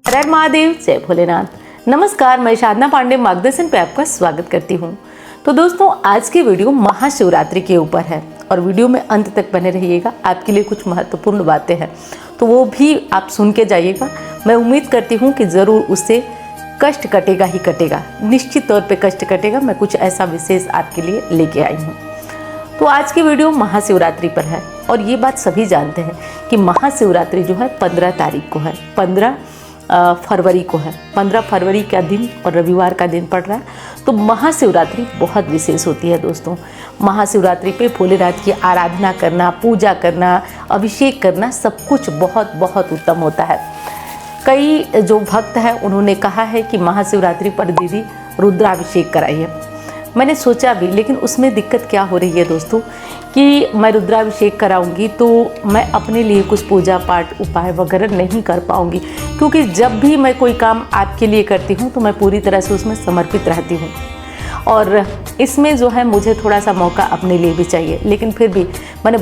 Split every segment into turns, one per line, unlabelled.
हर हर महादेव, जय भोलेनाथ। नमस्कार, मैं साधना पांडे मार्गदर्शन पे आपका स्वागत करती हूँ। तो दोस्तों, आज की वीडियो महाशिवरात्रि के ऊपर है और वीडियो में अंत तक बने रहिएगा। आपके लिए कुछ महत्वपूर्ण बातें हैं तो वो भी आप सुन के जाइएगा। मैं उम्मीद करती हूँ कि ज़रूर उससे कष्ट कटेगा ही कटेगा, निश्चित तौर पे कष्ट कटेगा। मैं कुछ ऐसा विशेष आपके लिए लेके आई हूँ। तो आज की वीडियो महाशिवरात्रि पर है और ये बात सभी जानते हैं कि महाशिवरात्रि जो है 15 तारीख को है, 15 फरवरी को है। 15 फरवरी का दिन और रविवार का दिन पड़ रहा है। तो महाशिवरात्रि बहुत विशेष होती है दोस्तों। महाशिवरात्रि पे भोलेनाथ की आराधना करना, पूजा करना, अभिषेक करना सब कुछ बहुत बहुत उत्तम होता है। कई जो भक्त हैं उन्होंने कहा है कि महाशिवरात्रि पर दीदी रुद्राभिषेक कराइए। मैंने सोचा भी, लेकिन उसमें दिक्कत क्या हो रही है दोस्तों कि मैं रुद्राभिषेक कराऊंगी तो मैं अपने लिए कुछ पूजा पाठ उपाय वगैरह नहीं कर पाऊंगी, क्योंकि जब भी मैं कोई काम आपके लिए करती हूँ तो मैं पूरी तरह से उसमें समर्पित रहती हूँ और इसमें जो है मुझे थोड़ा सा मौका अपने लिए भी चाहिए। लेकिन फिर भी मैंने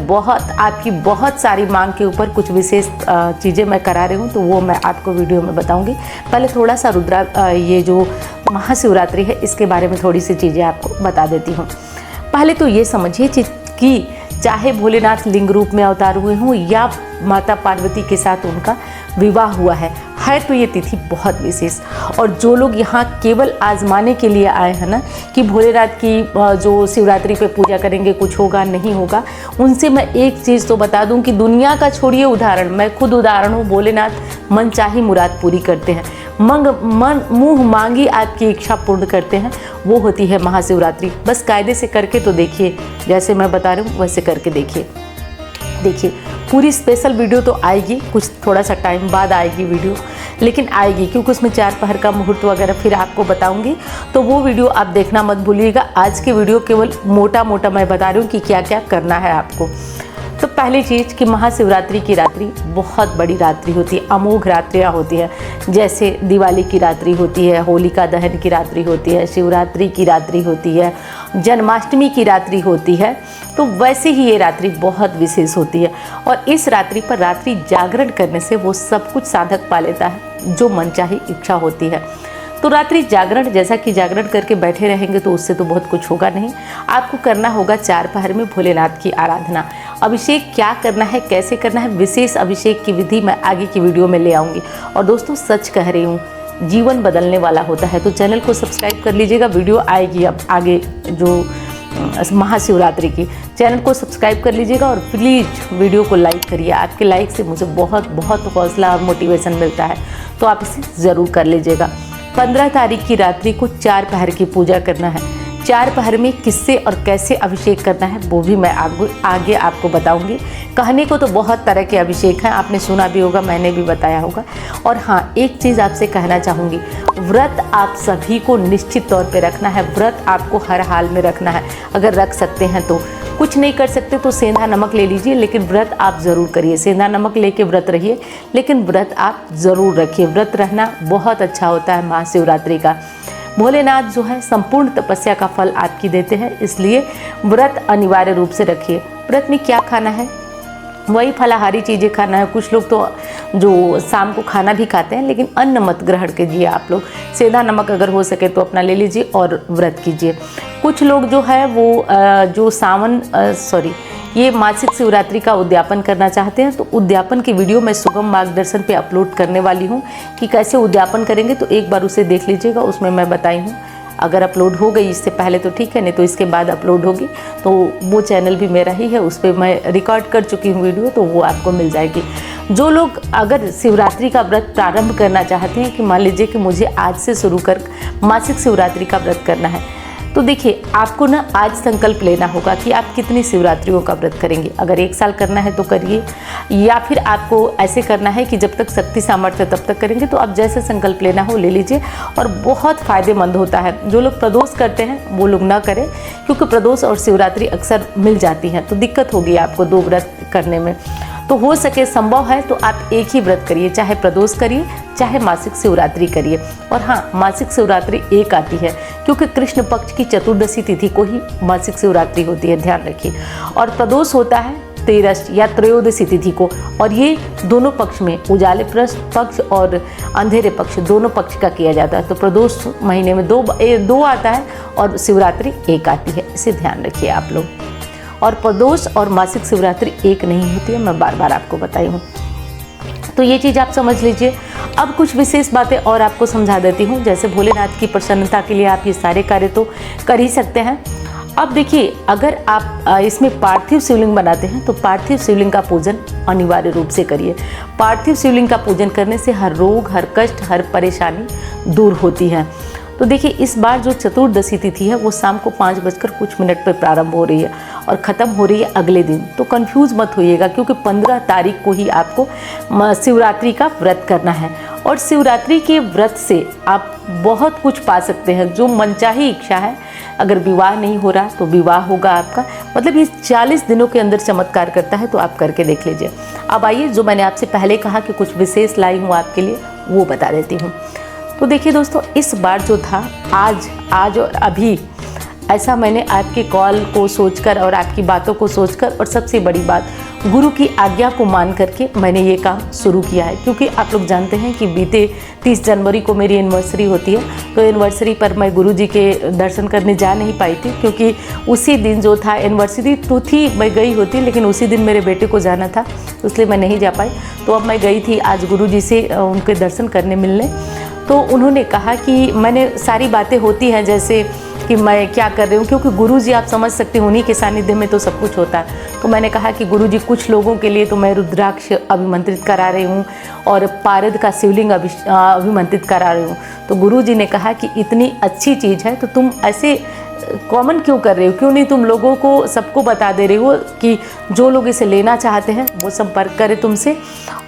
आपकी बहुत सारी मांग के ऊपर कुछ विशेष चीज़ें मैं करा रही हूँ, तो वो मैं आपको वीडियो में बताऊँगी। पहले थोड़ा सा ये जो महाशिवरात्रि है इसके बारे में थोड़ी सी चीज़ें आपको बता देती हूँ। पहले तो ये समझिए कि चाहे भोलेनाथ लिंग रूप में अवतार हुए हों या माता पार्वती के साथ उनका विवाह हुआ है तो ये तिथि बहुत विशेष। और जो लोग यहाँ केवल आजमाने के लिए आए हैं ना कि भोलेनाथ की जो शिवरात्रि पे पूजा करेंगे कुछ होगा नहीं होगा, उनसे मैं एक चीज़ तो बता दूं कि दुनिया का छोड़िए उदाहरण, मैं खुद उदाहरण हूँ। भोलेनाथ मन चाही मुराद पूरी करते हैं, मुँह मांगी आपकी इच्छा पूर्ण करते हैं, वो होती है महाशिवरात्रि। बस कायदे से करके तो देखिए, जैसे मैं बता रही हूँ वैसे करके देखिए। पूरी स्पेशल वीडियो तो आएगी, कुछ थोड़ा सा टाइम बाद आएगी वीडियो, लेकिन आएगी क्योंकि उसमें 4 पहर का मुहूर्त वगैरह फिर आपको बताऊंगी। तो वो वीडियो आप देखना मत भूलिएगा। आज की वीडियो केवल मोटा मैं बता रही हूँ कि क्या क्या करना है आपको। तो पहली चीज़ कि महाशिवरात्रि की रात्रि बहुत बड़ी रात्रि होती है, अमोघ रात्रियाँ होती है। जैसे दिवाली की रात्रि होती है, होलिका दहन की रात्रि होती है, शिवरात्रि की रात्रि होती है, जन्माष्टमी की रात्रि होती है, तो वैसे ही ये रात्रि बहुत विशेष होती है। और इस रात्रि पर रात्रि जागरण करने से वो सब कुछ साधक पा लेता है जो मनचाही इच्छा होती है। तो रात्रि जागरण, जैसा कि जागरण करके बैठे रहेंगे तो उससे तो बहुत कुछ होगा नहीं। आपको करना होगा 4 पहर में भोलेनाथ की आराधना। अभिषेक क्या करना है, कैसे करना है, विशेष अभिषेक की विधि मैं आगे की वीडियो में ले आऊँगी। और दोस्तों सच कह रही हूँ, जीवन बदलने वाला होता है। तो चैनल को सब्सक्राइब कर लीजिएगा, वीडियो आएगी अब आगे जो महाशिवरात्रि की, चैनल को सब्सक्राइब कर लीजिएगा और प्लीज़ वीडियो को लाइक करिए। आपके लाइक से मुझे बहुत बहुत हौसला और मोटिवेशन मिलता है, तो आप इसे ज़रूर कर लीजिएगा। 15 तारीख की रात्रि को 4 पहर की पूजा करना है। 4 पहर में किससे और कैसे अभिषेक करना है वो भी मैं आगे आपको बताऊंगी। कहने को तो बहुत तरह के अभिषेक हैं, आपने सुना भी होगा, मैंने भी बताया होगा। और हाँ, एक चीज़ आपसे कहना चाहूँगी, व्रत आप सभी को निश्चित तौर पे रखना है। व्रत आपको हर हाल में रखना है। अगर रख सकते हैं तो, कुछ नहीं कर सकते तो सेंधा नमक ले लीजिए, लेकिन व्रत आप ज़रूर करिए। सेंधा नमक लेके व्रत रहिए, लेकिन व्रत आप ज़रूर रखिए। व्रत रहना बहुत अच्छा होता है महाशिवरात्रि का। भोलेनाथ जो है संपूर्ण तपस्या का फल आपकी देते हैं, इसलिए व्रत अनिवार्य रूप से रखिए। व्रत में क्या खाना है, वही फलाहारी चीज़ें खाना है। कुछ लोग तो जो शाम को खाना भी खाते हैं, लेकिन अन्न मत ग्रहण कीजिए आप लोग। सेंधा नमक अगर हो सके तो अपना ले लीजिए और व्रत कीजिए। कुछ लोग जो है वो ये मासिक शिवरात्रि का उद्यापन करना चाहते हैं, तो उद्यापन की वीडियो मैं सुगम मार्गदर्शन पे अपलोड करने वाली हूँ कि कैसे उद्यापन करेंगे, तो एक बार उसे देख लीजिएगा। उसमें मैं बताई हूँ, अगर अपलोड हो गई इससे पहले तो ठीक है, नहीं तो इसके बाद अपलोड होगी। तो वो चैनल भी मेरा ही है, उस पर मैं रिकॉर्ड कर चुकी हूँ वीडियो, तो वो आपको मिल जाएगी। जो लोग अगर शिवरात्रि का व्रत प्रारंभ करना चाहते हैं कि मान लीजिए कि मुझे आज से शुरू कर मासिक शिवरात्रि का व्रत करना है, तो देखिए आपको ना आज संकल्प लेना होगा कि आप कितनी शिवरात्रियों का व्रत करेंगे। अगर 1 साल करना है तो करिए, या फिर आपको ऐसे करना है कि जब तक शक्ति सामर्थ्य तब तक करेंगे, तो आप जैसे संकल्प लेना हो ले लीजिए। और बहुत फ़ायदेमंद होता है। जो लोग प्रदोष करते हैं वो लोग ना करें, क्योंकि प्रदोष और शिवरात्रि अक्सर मिल जाती हैं, तो दिक्कत होगी आपको 2 व्रत करने में। तो हो सके संभव है तो आप एक ही व्रत करिए, चाहे प्रदोष करिए चाहे मासिक शिवरात्रि करिए। और हाँ, मासिक शिवरात्रि एक आती है क्योंकि कृष्ण पक्ष की चतुर्दशी तिथि को ही मासिक शिवरात्रि होती है, ध्यान रखिए। और प्रदोष होता है धनतेरस या त्रयोदशी तिथि को, और ये दोनों पक्ष में, उजाले पक्ष और अंधेरे पक्ष दोनों पक्ष का किया जाता है। तो प्रदोष महीने में दो आता है और शिवरात्रि एक आती है, इसे ध्यान रखिए आप लोग। और प्रदोष और मासिक शिवरात्रि एक नहीं होती है, मैं बार बार आपको बताई हूँ, तो ये चीज़ आप समझ लीजिए। अब कुछ विशेष बातें और आपको समझा देती हूँ। जैसे भोलेनाथ की प्रसन्नता के लिए आप ये सारे कार्य तो कर ही सकते हैं। अब देखिए, अगर आप इसमें पार्थिव शिवलिंग बनाते हैं तो पार्थिव शिवलिंग का पूजन अनिवार्य रूप से करिए। पार्थिव शिवलिंग का पूजन करने से हर रोग, हर कष्ट, हर परेशानी दूर होती है। तो देखिए, इस बार जो चतुर्दशी तिथि है वो शाम को 5:00 पर प्रारंभ हो रही है और ख़त्म हो रही है अगले दिन। तो कंफ्यूज मत होइएगा, क्योंकि 15 तारीख को ही आपको शिवरात्रि का व्रत करना है। और शिवरात्रि के व्रत से आप बहुत कुछ पा सकते हैं, जो मनचाही इच्छा है। अगर विवाह नहीं हो रहा तो विवाह होगा आपका, मतलब ये 40 दिनों के अंदर चमत्कार करता है। तो आप करके देख लीजिए। अब आइए, जो मैंने आपसे पहले कहा कि कुछ विशेष लाई हूँ आपके लिए, वो बता देती हूँ। तो देखिए दोस्तों, इस बार जो था आज और अभी, ऐसा मैंने आपके कॉल को सोचकर और आपकी बातों को सोचकर, और सबसे बड़ी बात गुरु की आज्ञा को मान करके मैंने ये काम शुरू किया है। क्योंकि आप लोग जानते हैं कि बीते 30 जनवरी को मेरी एनिवर्सरी होती है। तो एनिवर्सरी पर मैं गुरु जी के दर्शन करने जा नहीं पाई थी, क्योंकि उसी दिन जो था एनिवर्सरी तो थी, मैं गई होती, लेकिन उसी दिन मेरे बेटे को जाना था, इसलिए मैं नहीं जा पाई। तो अब मैं गई थी आज गुरु जी से उनके दर्शन करने मिलने। तो उन्होंने कहा कि मैंने सारी बातें होती हैं जैसे कि मैं क्या कर रही हूँ, क्योंकि गुरुजी आप समझ सकते हैं, उन्हीं के सानिध्य में तो सब कुछ होता है। तो मैंने कहा कि गुरुजी, कुछ लोगों के लिए तो मैं रुद्राक्ष अभिमंत्रित करा रही हूँ और पारद का शिवलिंग अभिमंत्रित करा रही हूँ। तो गुरुजी ने कहा कि इतनी अच्छी चीज़ है तो तुम ऐसे कॉमन क्यों कर रहे हो, क्यों नहीं तुम लोगों को सबको बता दे रहे हो कि जो लोग इसे लेना चाहते हैं वो संपर्क करें तुमसे।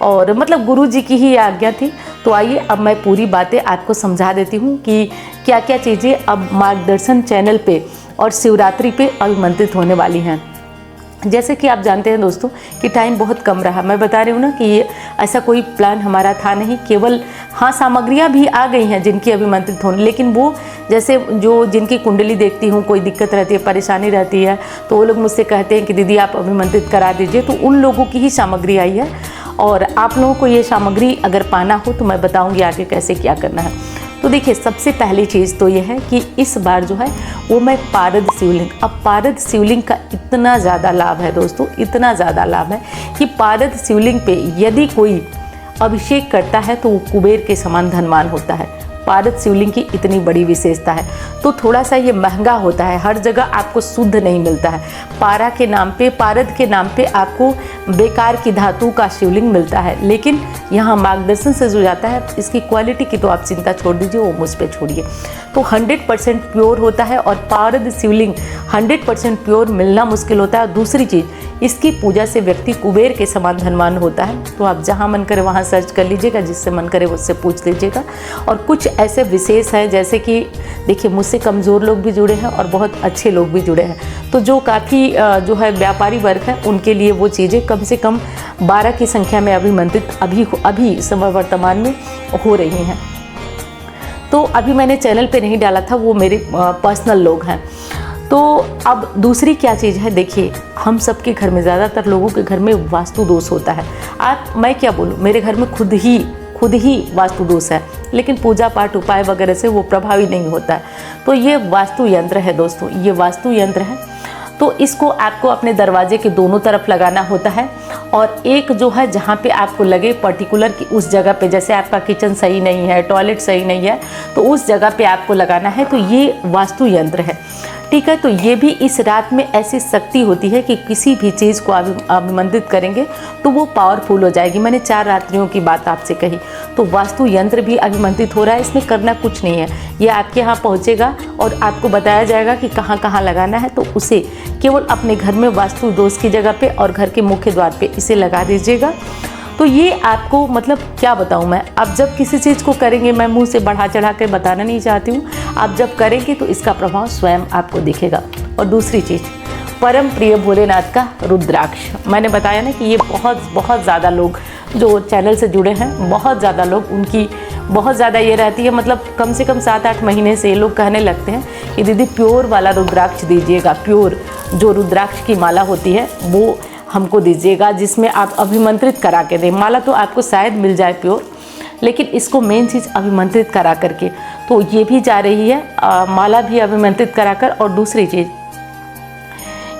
और मतलब गुरुजी की ही आज्ञा थी। तो आइए, अब मैं पूरी बातें आपको समझा देती हूँ कि क्या क्या चीज़ें अब मार्गदर्शन चैनल पे और शिवरात्रि पे अभिमंत्रित होने वाली हैं। जैसे कि आप जानते हैं दोस्तों कि टाइम बहुत कम रहा, मैं बता रही हूँ ना कि ये ऐसा कोई प्लान हमारा था नहीं, केवल हाँ सामग्रियाँ भी आ गई हैं जिनकी अभिमंत्रित होने, लेकिन वो जैसे जो जिनकी कुंडली देखती हूँ, कोई दिक्कत रहती है, परेशानी रहती है, तो वो लोग मुझसे कहते हैं कि दीदी आप अभिमंत्रित करा दीजिए। तो उन लोगों की ही सामग्री आई है, और आप लोगों को ये सामग्री अगर पाना हो तो मैं बताऊँगी आगे कैसे क्या करना है। तो देखिए, सबसे पहली चीज़ तो ये है कि इस बार जो है वो मैं पारद शिवलिंग, अब पारद शिवलिंग का इतना ज़्यादा लाभ है दोस्तों, इतना ज़्यादा लाभ है कि पारद शिवलिंग पे यदि कोई अभिषेक करता है तो वो कुबेर के समान धनवान होता है। पारद शिवलिंग की इतनी बड़ी विशेषता है। तो थोड़ा सा ये महंगा होता है, हर जगह आपको शुद्ध नहीं मिलता है। पारद के नाम पे आपको बेकार की धातु का शिवलिंग मिलता है, लेकिन यहाँ मार्गदर्शन से जो जाता है, इसकी क्वालिटी की तो आप चिंता छोड़ दीजिए, वो मुझ पे छोड़िए। तो 100% प्योर होता है, और पारद शिवलिंग 100% प्योर मिलना मुश्किल होता है। और दूसरी चीज़, इसकी पूजा से व्यक्ति कुबेर के समान धनवान होता है। तो आप जहाँ मन करे वहाँ सर्च कर लीजिएगा, जिससे मन करे उससे पूछ लीजिएगा। और कुछ ऐसे विशेष हैं, जैसे कि देखिए, मुझसे कमज़ोर लोग भी जुड़े हैं और बहुत अच्छे लोग भी जुड़े हैं। तो जो काफ़ी जो है व्यापारी वर्ग है, उनके लिए वो चीज़ें कम से कम 12 की संख्या में अभिमंत्रित अभी समय वर्तमान में हो रही हैं। तो अभी मैंने चैनल पे नहीं डाला था, वो मेरे पर्सनल लोग हैं। तो अब दूसरी क्या चीज़ है, देखिए, हम सबके घर में, ज़्यादातर लोगों के घर में वास्तु दोष होता है। मैं क्या बोलूँ, मेरे घर में खुद ही वास्तु दोष है, लेकिन पूजा पाठ उपाय वगैरह से वो प्रभावी नहीं होता है। तो ये वास्तु यंत्र है दोस्तों, ये वास्तु यंत्र है। तो इसको आपको अपने दरवाजे के दोनों तरफ लगाना होता है, और एक जो है जहाँ पे आपको लगे पर्टिकुलर कि उस जगह पे, जैसे आपका किचन सही नहीं है, टॉयलेट सही नहीं है, तो उस जगह पे आपको लगाना है। तो ये वास्तु यंत्र है, ठीक है। तो ये भी इस रात में ऐसी शक्ति होती है कि किसी भी चीज़ को अभिमंत्रित करेंगे तो वो पावरफुल हो जाएगी। मैंने 4 रात्रियों की बात आपसे कही। तो वास्तु यंत्र भी अभिमंत्रित हो रहा है, इसमें करना कुछ नहीं है। ये आपके यहाँ पहुँचेगा और आपको बताया जाएगा कि कहाँ कहाँ लगाना है। तो उसे केवल अपने घर में वास्तु दोष की जगह पे और घर के मुख्य द्वार पे इसे लगा दीजिएगा। तो ये आपको, मतलब क्या बताऊँ मैं, आप जब किसी चीज़ को करेंगे, मैं मुंह से बढ़ा चढ़ा कर बताना नहीं चाहती हूँ, आप जब करेंगे तो इसका प्रभाव स्वयं आपको दिखेगा। और दूसरी चीज़, परम प्रिय भोलेनाथ का रुद्राक्ष, मैंने बताया ना कि ये बहुत ज़्यादा लोग जो चैनल से जुड़े हैं, बहुत ज़्यादा लोग, उनकी बहुत ज़्यादा ये रहती है, मतलब कम से कम 7-8 महीने से लोग कहने लगते हैं कि दीदी प्योर वाला रुद्राक्ष दीजिएगा। प्योर जो रुद्राक्ष की माला होती है वो हमको दीजिएगा, जिसमें आप अभिमंत्रित करा के दें। माला तो आपको शायद मिल जाए प्योर, लेकिन इसको मेन चीज़ अभिमंत्रित करा करके, तो ये भी जा रही है माला भी अभिमंत्रित कराकर। और दूसरी चीज़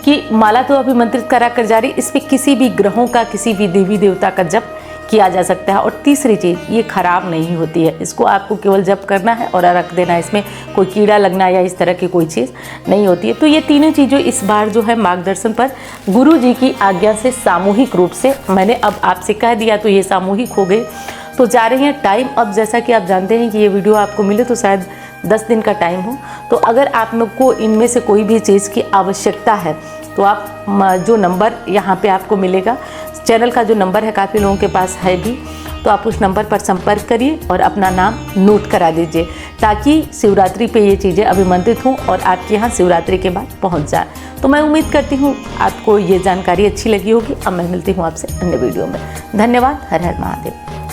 कि माला तो अभिमंत्रित करा कर जा रही, इस पर किसी भी ग्रहों का, किसी भी देवी देवता का जप किया जा सकता है। और तीसरी चीज़, ये खराब नहीं होती है, इसको आपको केवल जप करना है और रख देना है, इसमें कोई कीड़ा लगना या इस तरह की कोई चीज़ नहीं होती है। तो ये तीनों चीज़ें इस बार जो है मार्गदर्शन पर गुरु जी की आज्ञा से सामूहिक रूप से मैंने अब आपसे कह दिया, तो ये सामूहिक हो गए, तो जा रही हैं। टाइम अब जैसा कि आप जानते हैं कि ये वीडियो आपको मिले तो शायद 10 दिन का टाइम हो, तो अगर आप लोग को इनमें से कोई भी चीज़ की आवश्यकता है तो आप जो नंबर यहाँ पे आपको मिलेगा, चैनल का जो नंबर है, काफ़ी लोगों के पास है भी, तो आप उस नंबर पर संपर्क करिए और अपना नाम नोट करा दीजिए, ताकि शिवरात्रि पे ये चीज़ें अभिमंत्रित हों और आपके यहाँ शिवरात्रि के बाद पहुँच जाए। तो मैं उम्मीद करती हूँ आपको ये जानकारी अच्छी लगी होगी। अब मैं मिलती हूँ आपसे अन्य वीडियो में। धन्यवाद। हर हर महादेव।